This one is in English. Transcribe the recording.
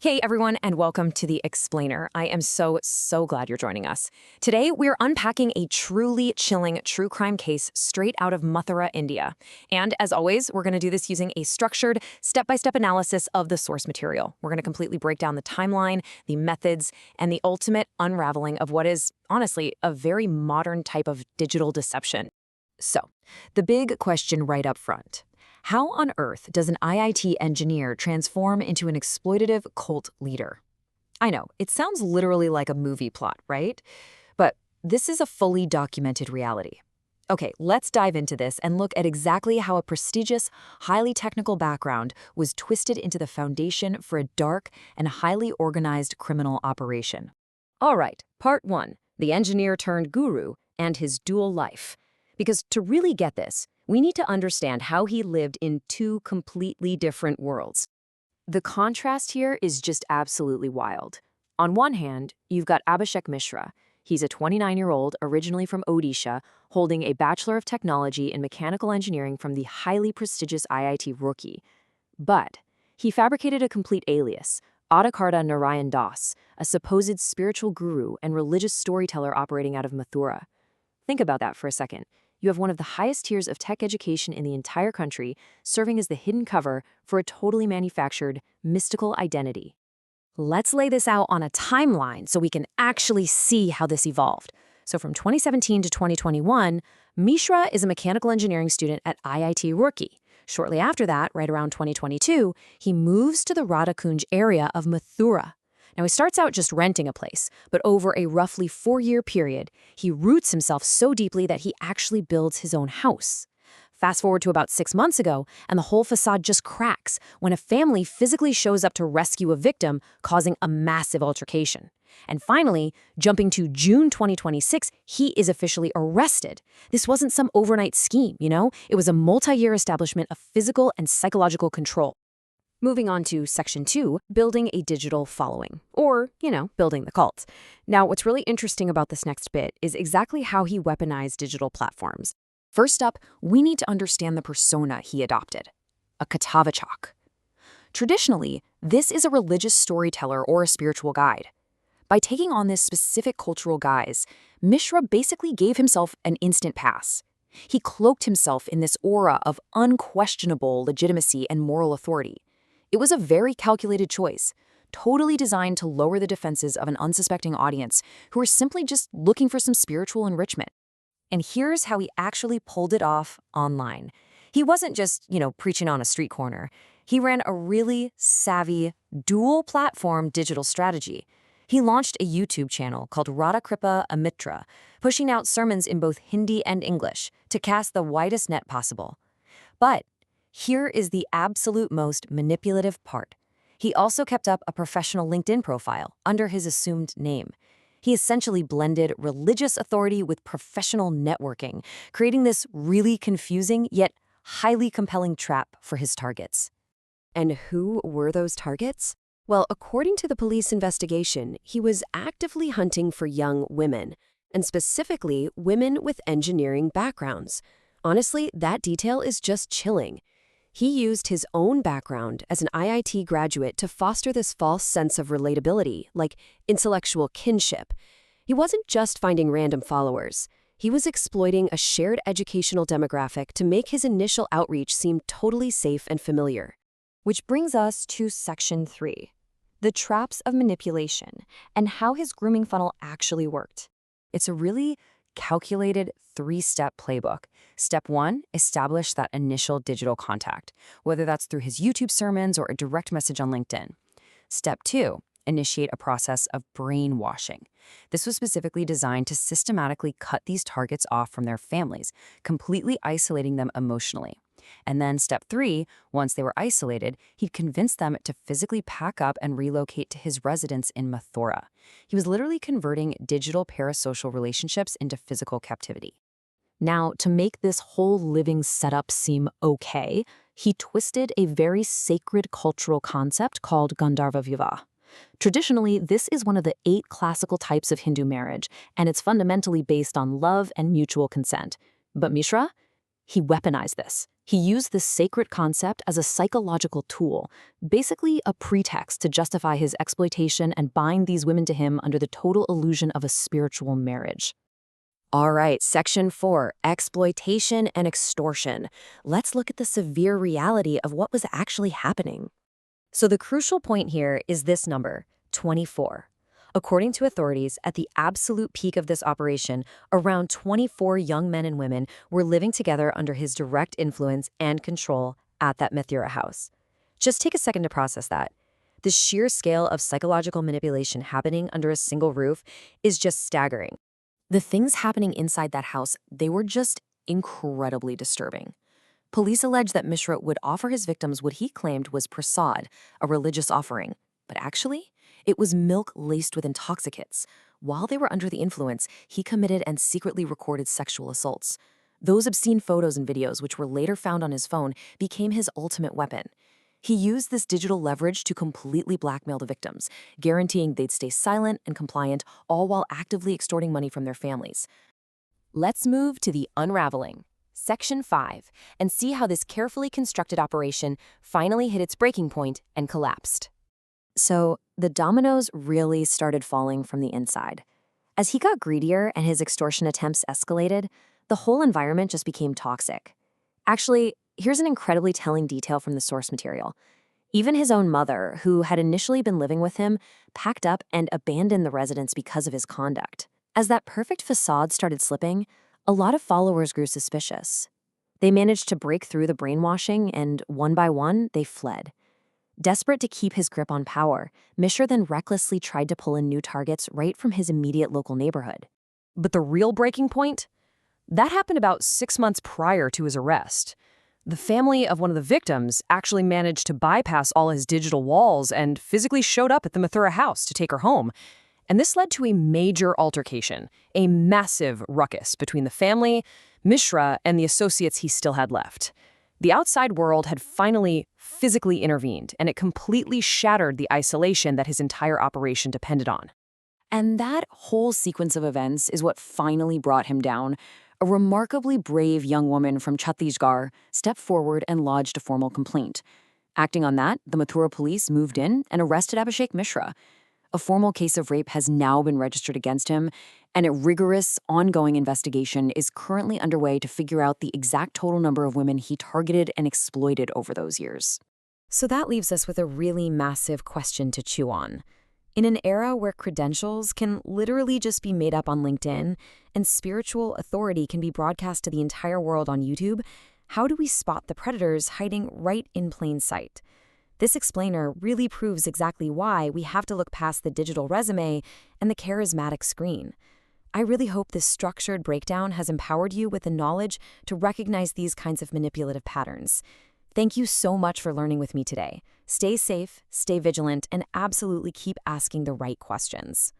Hey everyone, and welcome to The Explainer. I am so glad you're joining us. Today, we're unpacking a truly chilling true crime case straight out of Mathura, India. And as always, we're going to do this using a structured, step-by-step analysis of the source material. We're going to completely break down the timeline, the methods, and the ultimate unraveling of what is, honestly, a very modern type of digital deception. So, the big question right up front. How on earth does an IIT engineer transform into an exploitative cult leader? I know, it sounds literally like a movie plot, right? But this is a fully documented reality. Okay, let's dive into this and look at exactly how a prestigious, highly technical background was twisted into the foundation for a dark and highly organized criminal operation. All right, part one, the engineer turned guru and his dual life. Because to really get this, we need to understand how he lived in two completely different worlds. The contrast here is just absolutely wild. On one hand, you've got Abhishek Mishra. He's a 29-year-old originally from Odisha, holding a Bachelor of Technology in Mechanical Engineering from the highly prestigious IIT Roorkee. But he fabricated a complete alias, Adikarta Narayan, a supposed spiritual guru and religious storyteller operating out of Mathura. Think about that for a second. You have one of the highest tiers of tech education in the entire country serving as the hidden cover for a totally manufactured, mystical identity. Let's lay this out on a timeline so we can actually see how this evolved. So from 2017 to 2021, Mishra is a mechanical engineering student at IIT Roorkee. Shortly after that, right around 2022, he moves to the Radha area of Mathura. Now, he starts out just renting a place, but over a roughly 4-year period, he roots himself so deeply that he actually builds his own house. Fast forward to about 6 months ago, and the whole facade just cracks when a family physically shows up to rescue a victim, causing a massive altercation. And finally, jumping to June 2026, he is officially arrested. This wasn't some overnight scheme, It was a multi-year establishment of physical and psychological control. Moving on to Section 2, building a digital following, or, building the cult. Now, what's really interesting about this next bit is exactly how he weaponized digital platforms. First up, we need to understand the persona he adopted, a Katavachak. Traditionally, this is a religious storyteller or a spiritual guide. By taking on this specific cultural guise, Mishra basically gave himself an instant pass. He cloaked himself in this aura of unquestionable legitimacy and moral authority. It was a very calculated choice, totally designed to lower the defenses of an unsuspecting audience who were simply just looking for some spiritual enrichment. And here's how he actually pulled it off online. He wasn't just, preaching on a street corner. He ran a really savvy, dual-platform digital strategy. He launched a YouTube channel called Radha Kripa Amrita, pushing out sermons in both Hindi and English to cast the widest net possible. But here is the absolute most manipulative part. He also kept up a professional LinkedIn profile under his assumed name. He essentially blended religious authority with professional networking, creating this really confusing yet highly compelling trap for his targets. And who were those targets? Well, according to the police investigation, he was actively hunting for young women, and specifically women with engineering backgrounds. Honestly, that detail is just chilling. He used his own background as an IIT graduate to foster this false sense of relatability, like intellectual kinship. He wasn't just finding random followers. He was exploiting a shared educational demographic to make his initial outreach seem totally safe and familiar. Which brings us to Section 3, the traps of manipulation, and how his grooming funnel actually worked. It's a really calculated 3-step playbook. Step 1, establish that initial digital contact, whether that's through his YouTube sermons or a direct message on LinkedIn. Step 2, initiate a process of brainwashing. This was specifically designed to systematically cut these targets off from their families, completely isolating them emotionally. And then step 3, once they were isolated, he'd convince them to physically pack up and relocate to his residence in Mathura. He was literally converting digital parasocial relationships into physical captivity. Now, to make this whole living setup seem okay, he twisted a very sacred cultural concept called Gandharva Vivaha. Traditionally, this is one of the 8 classical types of Hindu marriage, and it's fundamentally based on love and mutual consent. But Mishra? He weaponized this. He used this sacred concept as a psychological tool, basically a pretext to justify his exploitation and bind these women to him under the total illusion of a spiritual marriage. All right, Section 4, exploitation and extortion. Let's look at the severe reality of what was actually happening. So the crucial point here is this number, 24. According to authorities, at the absolute peak of this operation, around 24 young men and women were living together under his direct influence and control at that Mathura house. Just take a second to process that. The sheer scale of psychological manipulation happening under a single roof is just staggering. The things happening inside that house, they were just incredibly disturbing. Police allege that Mishra would offer his victims what he claimed was prasad, a religious offering. But actually, it was milk laced with intoxicants. While they were under the influence, he committed and secretly recorded sexual assaults. Those obscene photos and videos, which were later found on his phone, became his ultimate weapon. He used this digital leverage to completely blackmail the victims, guaranteeing they'd stay silent and compliant, all while actively extorting money from their families. Let's move to the unraveling. Section 5, and see how this carefully constructed operation finally hit its breaking point and collapsed. So, the dominoes really started falling from the inside. As he got greedier and his extortion attempts escalated, the whole environment just became toxic. Actually, here's an incredibly telling detail from the source material. Even his own mother, who had initially been living with him, packed up and abandoned the residence because of his conduct. As that perfect facade started slipping, a lot of followers grew suspicious. They managed to break through the brainwashing, and one by one, they fled. Desperate to keep his grip on power, Mishra then recklessly tried to pull in new targets right from his immediate local neighborhood. But the real breaking point? That happened about 6 months prior to his arrest. The family of one of the victims actually managed to bypass all his digital walls and physically showed up at the Mathura house to take her home. And this led to a major altercation, a massive ruckus between the family, Mishra, and the associates he still had left. The outside world had finally physically intervened, and it completely shattered the isolation that his entire operation depended on. And that whole sequence of events is what finally brought him down. A remarkably brave young woman from Chhattisgarh stepped forward and lodged a formal complaint. Acting on that, the Mathura police moved in and arrested Abhishek Mishra. A formal case of rape has now been registered against him, and a rigorous, ongoing investigation is currently underway to figure out the exact total number of women he targeted and exploited over those years. So that leaves us with a really massive question to chew on. In an era where credentials can literally just be made up on LinkedIn and spiritual authority can be broadcast to the entire world on YouTube, how do we spot the predators hiding right in plain sight? This explainer really proves exactly why we have to look past the digital resume and the charismatic screen. I really hope this structured breakdown has empowered you with the knowledge to recognize these kinds of manipulative patterns. Thank you so much for learning with me today. Stay safe, stay vigilant, and absolutely keep asking the right questions.